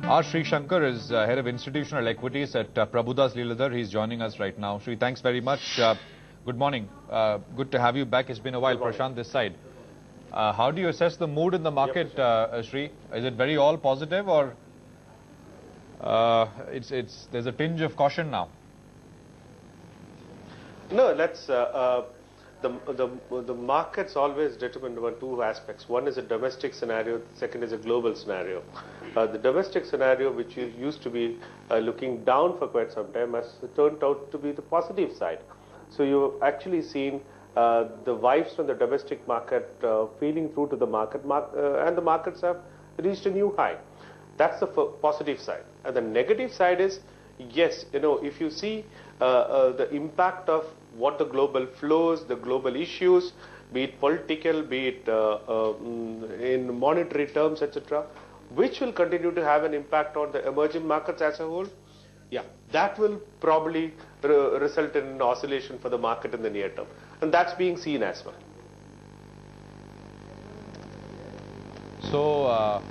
R. Sri Shankar is head of institutional equities at Prabhudas Lilladher. He's joining us right now. Sri, thanks very much. Good morning. Good to have you back. It's been a while. Prashant this side. How do you assess the mood in the market, Sri? Is it very all positive, or there's a tinge of caution now? No, the market's always determined by two aspects. One is a domestic scenario, second is a global scenario. The domestic scenario, which used to be looking down for quite some time, has turned out to be the positive side. So you've actually seen the vibes from the domestic market feeding through to the market, and the markets have reached a new high. That's the positive side. And the negative side is, yes, if you see the impact of what the global flows, the global issues, be it political, be it in monetary terms, etc., which will continue to have an impact on the emerging markets as a whole, yeah, that will probably result in an oscillation for the market in the near term. And that's being seen as well. So,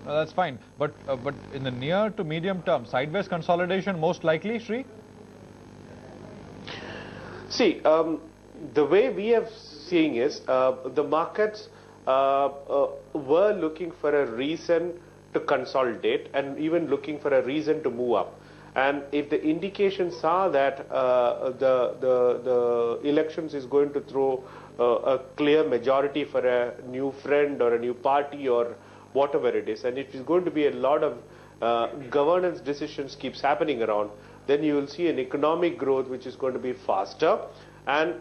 no, that's fine. But in the near to medium term, sideways consolidation most likely, Sri? See, the way we are seeing is the markets were looking for a reason to consolidate and even looking for a reason to move up. And if the indications are that the elections is going to throw a clear majority for a new friend or a new party or whatever it is, and it is going to be a lot of governance decisions keeps happening around, then you will see an economic growth which is going to be faster. And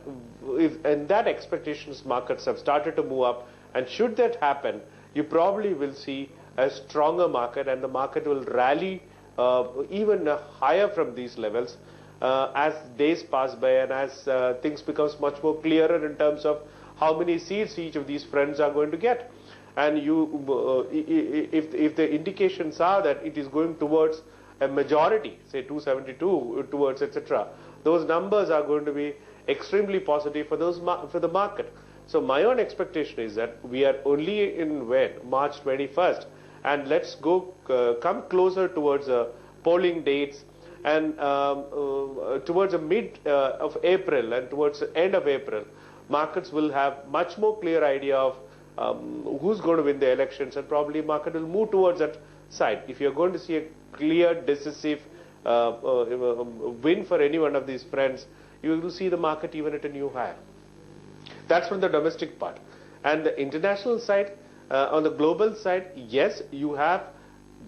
in that expectations, markets have started to move up. And should that happen, you probably will see a stronger market, and the market will rally even higher from these levels as days pass by and as things becomes much more clearer in terms of how many seats each of these friends are going to get. And if the indications are that it is going towards a majority, say 272 towards etc., those numbers are going to be extremely positive for the market. So my own expectation is that we are only in March 21st, and let's come closer towards polling dates, and towards the mid of April and towards the end of April, markets will have much more clear idea of who's going to win the elections, and probably market will move towards that side. If you're going to see a clear, decisive win for any one of these friends, you will see the market even at a new high. That's from the domestic part. And the international side, on the global side, yes, you have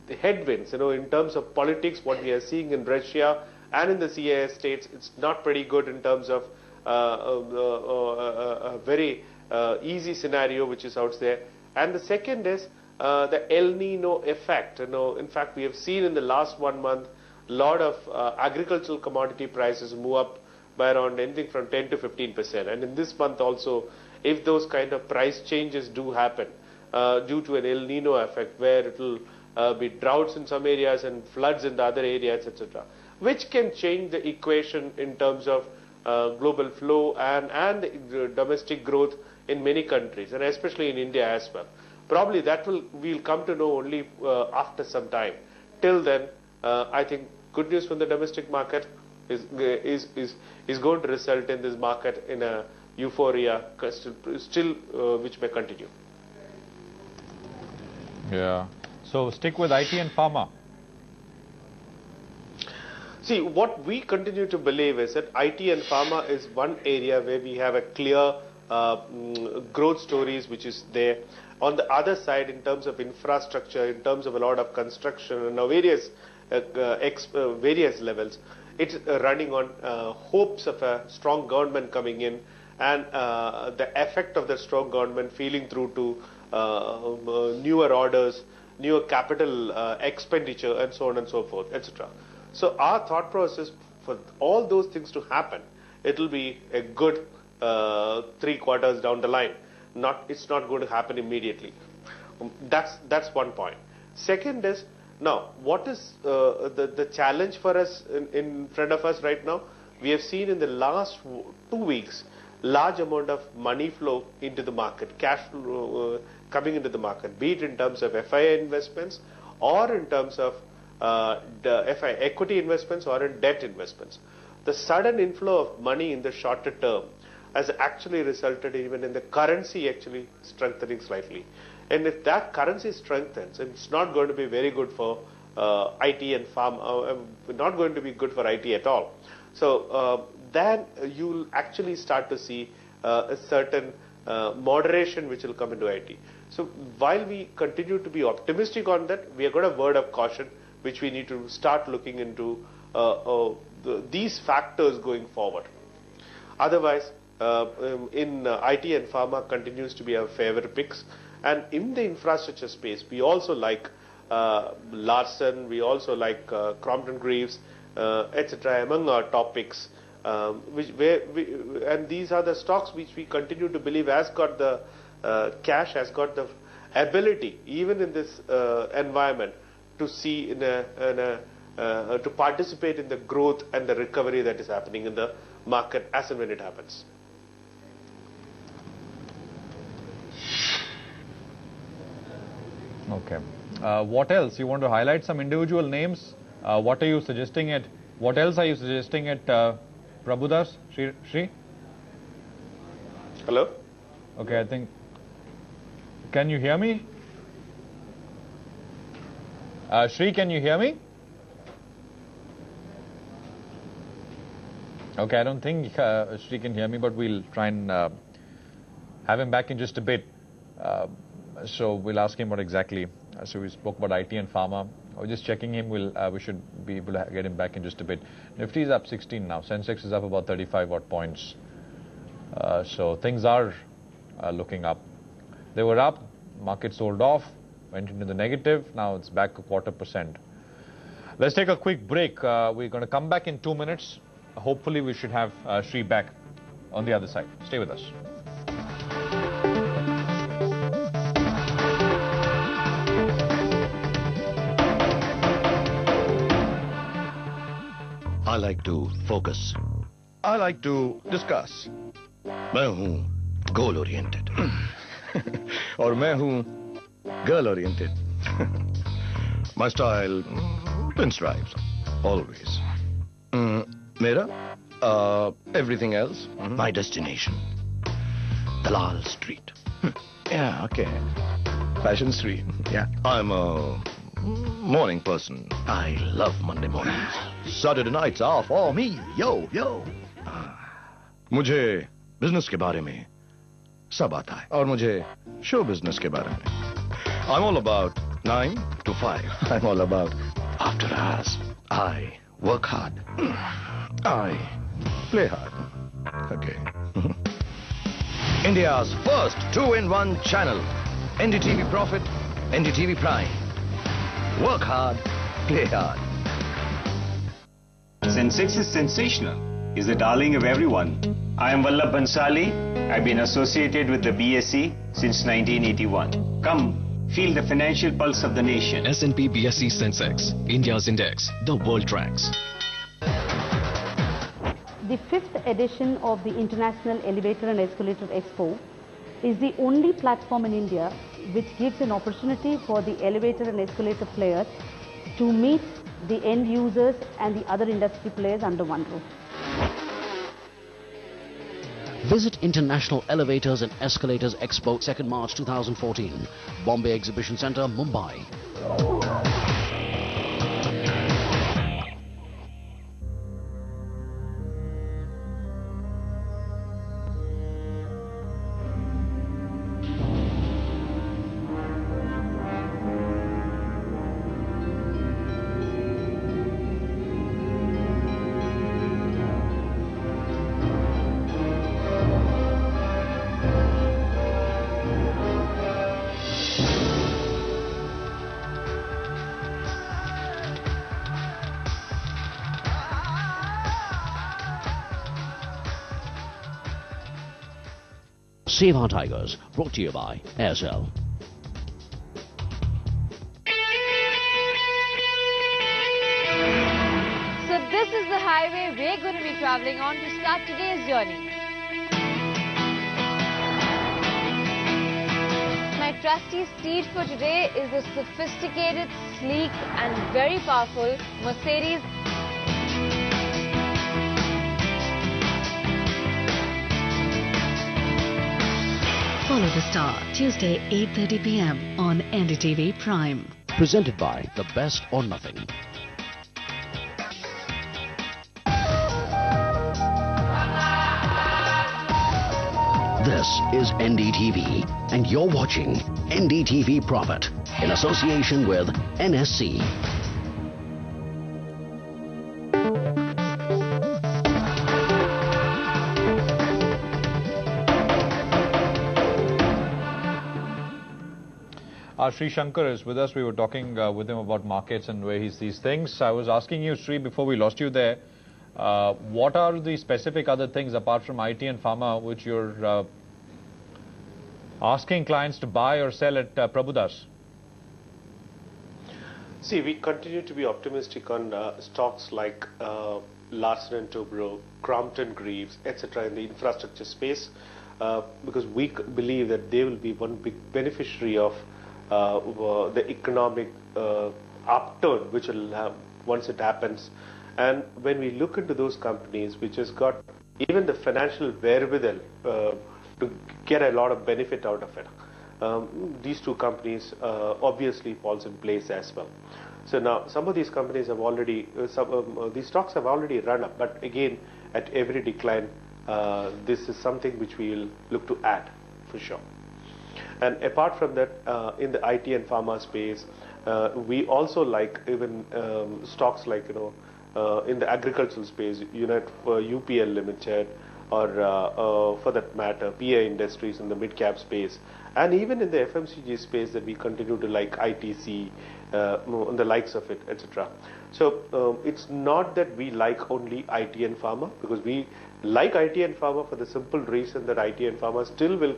the headwinds. In terms of politics, what we are seeing in Russia and in the CIS states, it's not pretty good in terms of a very easy scenario which is out there. And the second is the El Nino effect. In fact, we have seen in the last 1 month a lot of agricultural commodity prices move up by around anything from 10 to 15%. And in this month also, if those kind of price changes do happen due to an El Nino effect, where it will be droughts in some areas and floods in the other areas, etc., which can change the equation in terms of global flow and the domestic growth in many countries, and especially in India as well. Probably that we'll come to know only after some time. Till then, I think good news from the domestic market is going to result in this market in a euphoria still which may continue. Yeah. So stick with IT and pharma. See, what we continue to believe is that IT and pharma is one area where we have a clear growth stories which is there. On the other side, in terms of infrastructure, in terms of a lot of construction and various levels, it's running on hopes of a strong government coming in, and the effect of the strong government feeling through to newer orders, newer capital expenditure, and so on and so forth, etc. So our thought process for all those things to happen, it will be a good 3 quarters down the line. It's not going to happen immediately. That's one point. Second is, now what is the challenge for us in front of us right now? We have seen in the last 2 weeks large amount of money flow into the market, cash flow coming into the market, be it in terms of FII investments or in terms of the FI equity investments or in debt investments. The sudden inflow of money in the shorter term has actually resulted even in the currency actually strengthening slightly. And if that currency strengthens, it's not going to be very good for IT and farm, not going to be good for IT at all. So then you'll actually start to see a certain moderation which will come into IT. So while we continue to be optimistic on that, we have got a word of caution which we need to start looking into these factors going forward. Otherwise, in IT and pharma continues to be our favorite picks. And in the infrastructure space, we also like Larsen, we also like Crompton Greaves, etc. among our top picks. And these are the stocks which we continue to believe has got the cash, has got the ability, even in this environment, to see to participate in the growth and the recovery that is happening in the market as and when it happens. Okay. What else? You want to highlight some individual names? What are you suggesting at? What else are you suggesting at Prabhudas? Shri? Hello? Okay, I think. Can you hear me? Shri, can you hear me? Okay, I don't think Shri can hear me, but we'll try and have him back in just a bit. So we'll ask him what exactly. So we spoke about IT and pharma. I was just checking him. We should be able to get him back in just a bit. Nifty is up 16 now. Sensex is up about 35 odd points. So things are looking up. They were up. Market sold off. Went into the negative. Now it's back a 0.25%. Let's take a quick break. We're going to come back in 2 minutes. Hopefully we should have Shri back on the other side. Stay with us. I like to focus. I like to discuss. मैं हूँ goal oriented. और मैं हूँ girl oriented. My style, pinstripes, always. मेरा, everything else. My destination, Dalal Street. Yeah, okay. Fashion Street. Yeah. I'm a morning person. I love Monday mornings. Saturday nights are for me. Yo, yo. मुझे business के बारे में सब आता है और मुझे शो बिजनेस के बारे में. I'm all about 9 to 5. I'm all about after hours. I work hard. I play hard. Okay. India's first 2-in-1 channel. NDTV Profit, NDTV Prime. Work hard, play hard. Sensex is sensational. Is the darling of everyone. I am Vallabh Bhansali. I've been associated with the BSE since 1981. Come, feel the financial pulse of the nation. S&P BSE Sensex, India's index, the world tracks. The 5th edition of the International Elevator and Escalator Expo is the only platform in India which gives an opportunity for the elevator and escalator players to meet the end users and the other industry players under one roof. Visit International Elevators and Escalators Expo 2nd March 2014, Bombay Exhibition Centre, Mumbai. Save Our Tigers, brought to you by Aircel. So this is the highway we're going to be traveling on to start today's journey. My my trusty steed for today is the sophisticated, sleek and very powerful Mercedes. Follow the Star, Tuesday 8:30 p.m. on NDTV Prime. Presented by The Best or Nothing. This is NDTV, and you're watching NDTV Profit in association with NSC. Sri Shankar is with us. We were talking with him about markets and where he sees things. I was asking you, Sri, before we lost you there, what are the specific other things apart from IT and pharma which you're asking clients to buy or sell at Prabhudas? See, we continue to be optimistic on stocks like Larsen & Toubro, Crompton Greaves, etc. in the infrastructure space, because we believe that they will be one big beneficiary of the economic upturn which will have once it happens. And when we look into those companies which has got even the financial wherewithal to get a lot of benefit out of it, these two companies obviously falls in place as well. So now some of these companies have already, these stocks have already run up, but again at every decline this is something which we will look to add for sure. And apart from that, in the IT and pharma space, we also like even stocks like, in the agricultural space, UPL Limited, or for that matter, PA Industries in the mid-cap space, and even in the FMCG space that we continue to like ITC, and the likes of it, etc. So it's not that we like only IT and pharma, because we like IT and pharma for the simple reason that IT and pharma still will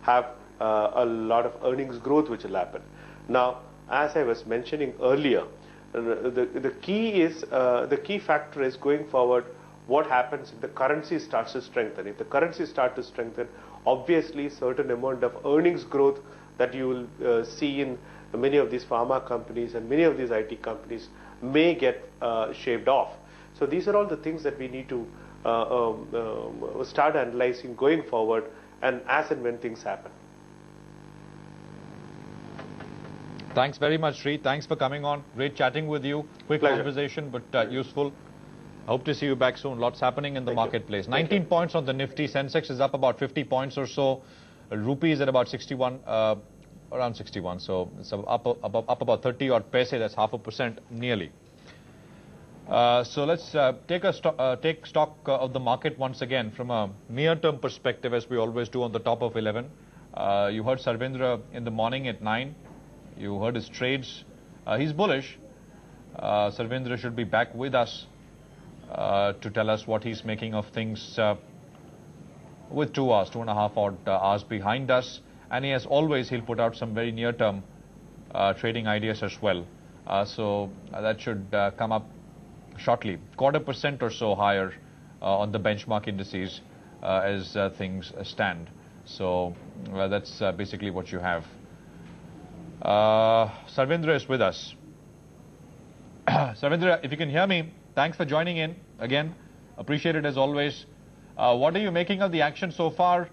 have a lot of earnings growth which will happen. Now, as I was mentioning earlier, the key factor is going forward what happens if the currency starts to strengthen. If the currency starts to strengthen, obviously certain amount of earnings growth that you will see in many of these pharma companies and many of these IT companies may get shaved off. So these are all the things that we need to start analyzing going forward, and as and when things happen. Thanks very much, Sri. Thanks for coming on. Great chatting with you. Quick conversation, but useful. Hope to see you back soon. Lots happening in the marketplace. 19 points on the Nifty. Sensex is up about 50 points or so. Rupee is at about 61, around 61. So it's up about 30 odd paise. That's 0.5% nearly. So let's take stock of the market once again from a near-term perspective, as we always do on the top of 11. You heard Sarvendra in the morning at 9. You heard his trades. He's bullish. Sarvendra should be back with us to tell us what he's making of things with 2 hours, 2.5 odd hours behind us. And he, as always, he'll put out some very near-term trading ideas as well. So that should come up shortly. 0.25% or so higher on the benchmark indices as things stand. So that's basically what you have. Sarvendra is with us. Sarvendra, if you can hear me, thanks for joining in again. Appreciate it as always. What are you making of the action so far?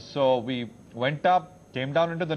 So we went up, came down into the